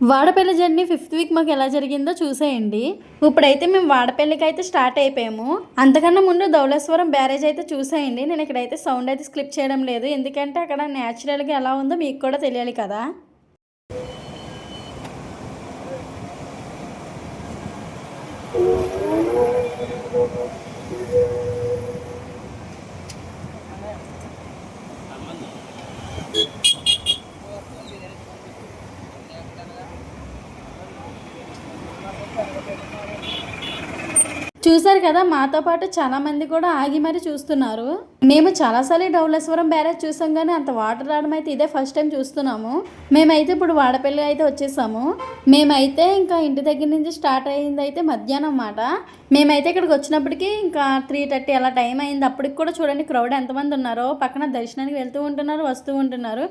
Vadapalli journey 5th week మాకు ఎలా జరిగిందో చూసేయండి. ఇప్పుడైతే మేము వాడపల్లికి అయితే స్టార్ట్ అయిపోయాము. అంతకన్నా ముందు ధవళేశ్వరం బ్యారేజ్ అయితే చూసేయండి. నేను ఇక్కడైతే సౌండ్ అయితే స్క్లిప్ చేయడం లేదు, ఎందుకంటే అక్కడ న్యాచురల్గా ఎలా ఉందో మీకు కూడా తెలియాలి కదా. చూసారు కదా, మాతో పాటు చాలా మంది కూడా ఆగి మరి చూస్తున్నారు. మేము చాలాసార్లు ధవళేశ్వరం బ్యారేజ్ చూసాం, కానీ అంత వాటర్ రావడం అయితే ఇదే ఫస్ట్ టైం చూస్తున్నాము. మేమైతే ఇప్పుడు వాడపల్లి అయితే వచ్చేసాము. మేమైతే ఇంకా ఇంటి దగ్గర నుంచి స్టార్ట్ అయ్యింది అయితే మధ్యాహ్నం అన్నమాట. మేమైతే ఇక్కడికి వచ్చినప్పటికీ ఇంకా 3:30 అలా టైం అయింది. అప్పటికి కూడా చూడండి క్రౌడ్ ఎంతమంది ఉన్నారో. పక్కన దర్శనానికి వెళ్తూ ఉంటున్నారు, వస్తూ ఉంటున్నారు.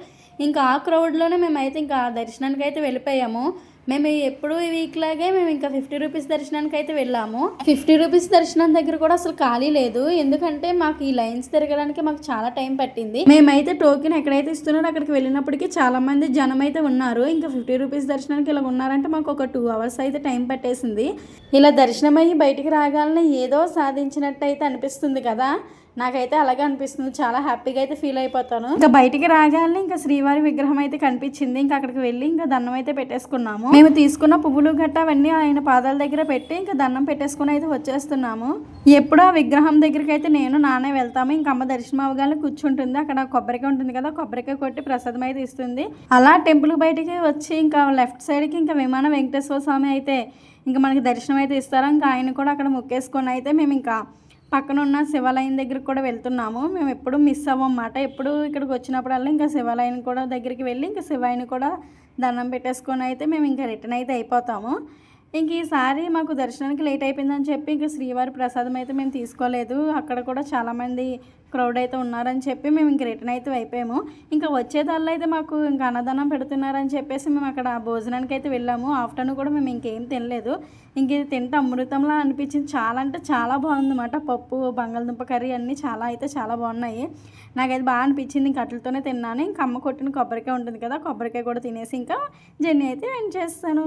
ఇంకా ఆ క్రౌడ్లోనే మేమైతే ఇంకా దర్శనానికి అయితే వెళ్ళిపోయాము. మేము ఎప్పుడు ఈ వీక్ లాగే మేము ఇంకా 50 రూపీస్ దర్శనానికి అయితే వెళ్ళాము. 50 రూపీస్ దర్శనం దగ్గర కూడా అసలు ఖాళీ లేదు, ఎందుకంటే మాకు ఈ లైన్స్ తిరగడానికి మాకు చాలా టైం పట్టింది. మేమైతే టోకెన్ ఎక్కడైతే ఇస్తున్నారో అక్కడికి వెళ్ళినప్పటికీ చాలా మంది జనం అయితే ఉన్నారు. ఇంకా 50 రూపీస్ దర్శనానికి ఇలా ఉన్నారంటే మాకు ఒక 2 hours అయితే టైం పట్టేసింది. ఇలా దర్శనం అయ్యి బయటికి రాగానే ఏదో సాధించినట్టు అయితే అనిపిస్తుంది కదా. నాకైతే అలాగే అనిపిస్తుంది, చాలా హ్యాపీగా అయితే ఫీల్ అయిపోతాను. ఇంకా బయటికి రాగానే ఇంకా శ్రీవారి విగ్రహం అయితే కనిపించింది. ఇంకా అక్కడికి వెళ్ళి ఇంకా దండం అయితే పెట్టేసుకున్నాము. మేము తీసుకున్న పువ్వులు గట్ట అవన్నీ ఆయన పాదాల దగ్గర పెట్టి ఇంకా దండం పెట్టేసుకుని అయితే వచ్చేస్తున్నాము. ఎప్పుడో ఆ విగ్రహం దగ్గరికి అయితే నేను నానే వెళ్తాము. ఇంకా అమ్మ దర్శనం అవగానే కూర్చుంటుంది. అక్కడ కొబ్బరికాయ ఉంటుంది కదా, కొబ్బరికాయ కొట్టి ప్రసాదం అయితే ఇస్తుంది. అలా టెంపుల్ బయటికి వచ్చి ఇంకా లెఫ్ట్ సైడ్కి ఇంకా విమాన వెంకటేశ్వర స్వామి అయితే ఇంకా మనకి దర్శనం అయితే ఇస్తారు. ఇంకా ఆయన కూడా అక్కడ మొక్కేసుకొని అయితే మేము ఇంకా పక్కన ఉన్న శివాలయం దగ్గరికి కూడా వెళ్తున్నాము. మేము ఎప్పుడు మిస్ అవ్వమాట. ఎప్పుడు ఇక్కడికి వచ్చినప్పుడల్లా ఇంకా శివాలయం కూడా దగ్గరికి వెళ్ళి ఇంకా శివాయిని కూడా దండం పెట్టేసుకొని అయితే మేము ఇంకా రిటర్న్ అయితే అయిపోతాము. ఇంక ఈసారి మాకు దర్శనానికి లేట్ అయిపోయిందని చెప్పి ఇంకా శ్రీవారి ప్రసాదం అయితే మేము తీసుకోలేదు. అక్కడ కూడా చాలామంది క్రౌడ్ అయితే ఉన్నారని చెప్పి మేము ఇంక రిటర్న్ అయితే అయిపోయాము. ఇంకా వచ్చేదాల్లో అయితే మాకు ఇంకా అన్నదానం పెడుతున్నారని చెప్పేసి మేము అక్కడ భోజనానికి అయితే వెళ్ళాము. ఆఫ్టర్నూన్ కూడా మేము ఇంకేం తినలేదు. ఇంక ఇది తింటే అమృతంలా అనిపించింది. చాలా అంటే చాలా బాగుందన్నమాట. పప్పు, బంగాళదుంప కర్రీ అన్నీ చాలా బాగున్నాయి. నాకైతే బాగా అనిపించింది. ఇంక అట్లతోనే తిన్నాను. ఇంకా అమ్మ కొట్టిన కొబ్బరికాయ ఉంటుంది కదా, కొబ్బరికాయ కూడా తినేసి ఇంకా జర్నీ అయితే ఎండ్ చేస్తాను.